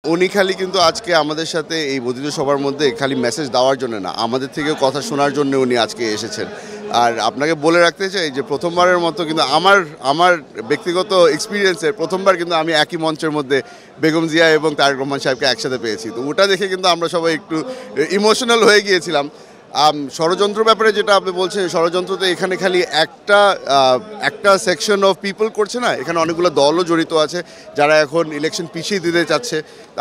উনি খালি কিন্তু আজকে আমাদের সাথে এই বর্ধিত সবার মধ্যে খালি মেসেজ দেওয়ার জন্য না, আমাদের থেকেও কথা শোনার জন্য উনি আজকে এসেছেন। আর আপনাকে বলে রাখতে চাই যে প্রথমবারের মতো কিন্তু আমার ব্যক্তিগত এক্সপিরিয়েন্সে প্রথমবার কিন্তু আমি একই মঞ্চের মধ্যে বেগম জিয়া এবং তারেক রহমান সাহেবকে একসাথে পেয়েছি। তো ওটা দেখে কিন্তু আমরা সবাই একটু ইমোশনাল হয়ে গিয়েছিলাম। ষড়যন্ত্র ব্যাপারে যেটা আপনি বলছেন, ষড়যন্ত্র তো এখানে খালি একটা সেকশন অফ পিপল করছে না, এখানে অনেকগুলো দলও জড়িত আছে যারা এখন ইলেকশন পিছিয়ে দিতে চাচ্ছে।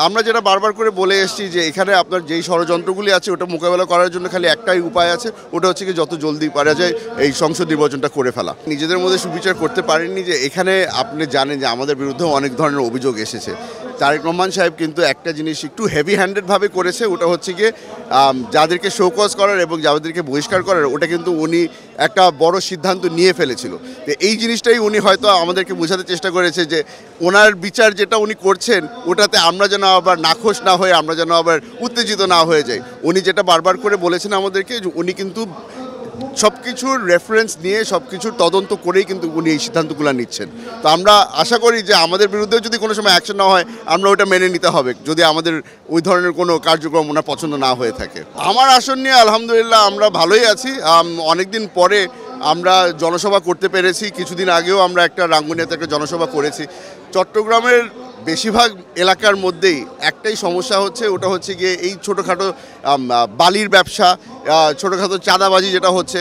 আমরা যেটা বারবার করে বলে এসেছি যে এখানে আপনার যেই ষড়যন্ত্রগুলি আছে ওটা মোকাবেলা করার জন্য খালি একটাই উপায় আছে, ওটা হচ্ছে কি যত জলদি পারা যায় এই সংসদ নির্বাচনটা করে ফেলা। নিজেদের মধ্যে সুবিচার করতে পারেননি যে এখানে আপনি জানেন যে আমাদের বিরুদ্ধেও অনেক ধরনের অভিযোগ এসেছে। তারেক রহমান সাহেব কিন্তু একটা জিনিস একটু হেভি হ্যান্ডেডভাবে করেছে, ওটা হচ্ছে গিয়ে যাদেরকে শোকজ করার এবং যাদেরকে বহিষ্কার করার ওটা কিন্তু উনি একটা বড় সিদ্ধান্ত নিয়ে ফেলেছিল। তো এই জিনিসটাই উনি হয়তো আমাদেরকে বোঝাতে চেষ্টা করেছে যে ওনার বিচার যেটা উনি করছেন ওটাতে আমরা যেন আবার নাখোশ না হয়ে, আমরা যেন আবার উত্তেজিত না হয়ে যাই। উনি যেটা বারবার করে বলেছেন আমাদেরকে যে উনি কিন্তু সব কিছুর রেফারেন্স নিয়ে সব কিছুর তদন্ত করেই কিন্তু উনি এই সিদ্ধান্তগুলো নিচ্ছেন। তো আমরা আশা করি যে আমাদের বিরুদ্ধেও যদি কোনো সময় অ্যাকশন না হয় আমরা ওটা মেনে নিতে হবে, যদি আমাদের ওই ধরনের কোনো কার্যক্রম ওনার পছন্দ না হয়ে থাকে। আমার আসন নিয়ে আলহামদুলিল্লাহ আমরা ভালোই আছি। অনেকদিন পরে আমরা জনসভা করতে পেরেছি। কিছুদিন আগেও আমরা একটা রাঙ্গুনিয়াতে একটা জনসভা করেছি। চট্টগ্রামের বেশিরভাগ এলাকার মধ্যেই একটাই সমস্যা হচ্ছে, ওটা হচ্ছে গিয়ে এই ছোটোখাটো বালির ব্যবসা, ছোটোখাটো চাঁদাবাজি যেটা হচ্ছে।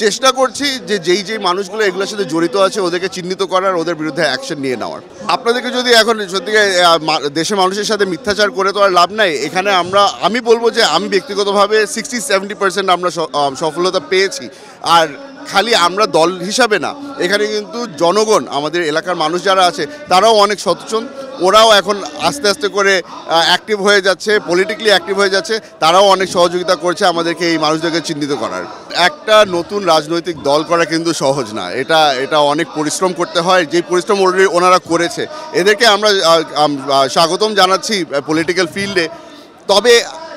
চেষ্টা করছি যে যেই মানুষগুলো এগুলোর সাথে জড়িত আছে ওদেরকে চিহ্নিত করার, ওদের বিরুদ্ধে অ্যাকশন নিয়ে নেওয়ার। আপনাদেরকে যদি এখন সত্যিকে দেশের মানুষের সাথে মিথ্যাচার করে তো আর লাভ নাই। এখানে আমি বলবো যে আমি ব্যক্তিগতভাবে 60-70% আমরা সফলতা পেয়েছি। আর খালি আমরা দল হিসাবে না, এখানে কিন্তু জনগণ, আমাদের এলাকার মানুষ যারা আছে তারাও অনেক সচেতন। ওরাও এখন আস্তে আস্তে করে অ্যাক্টিভ হয়ে যাচ্ছে, পলিটিক্যালি অ্যাক্টিভ হয়ে যাচ্ছে। তারাও অনেক সহযোগিতা করছে আমাদেরকে এই মানুষদেরকে চিহ্নিত করার। একটা নতুন রাজনৈতিক দল করা কিন্তু সহজ না, এটা অনেক পরিশ্রম করতে হয়। যেই পরিশ্রম অলরেডি ওনারা করেছে, এদেরকে আমরা স্বাগতম জানাচ্ছি পলিটিক্যাল ফিল্ডে। তবে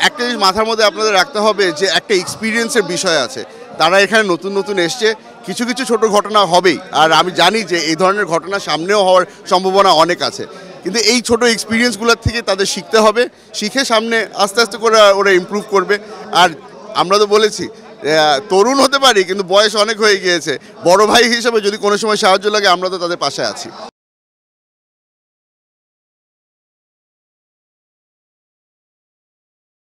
একটা জিনিস মাথার মধ্যে আপনাদের রাখতে হবে যে একটা এক্সপিরিয়েন্সের বিষয় আছে। তারা এখানে নতুন এসছে, কিছু ছোট ঘটনা হবেই। আর আমি জানি যে এই ধরনের ঘটনা সামনেও হওয়ার সম্ভাবনা অনেক আছে, কিন্তু এই ছোট এক্সপিরিয়েন্সগুলোর থেকে তাদের শিখতে হবে। শিখে সামনে আস্তে আস্তে করে ওরা ইমপ্রুভ করবে। আর আমরা তো বলেছি তরুণ হতে পারি কিন্তু বয়স অনেক হয়ে গিয়েছে, বড় ভাই হিসেবে যদি কোনো সময় সাহায্য লাগে আমরা তো তাদের পাশে আছি।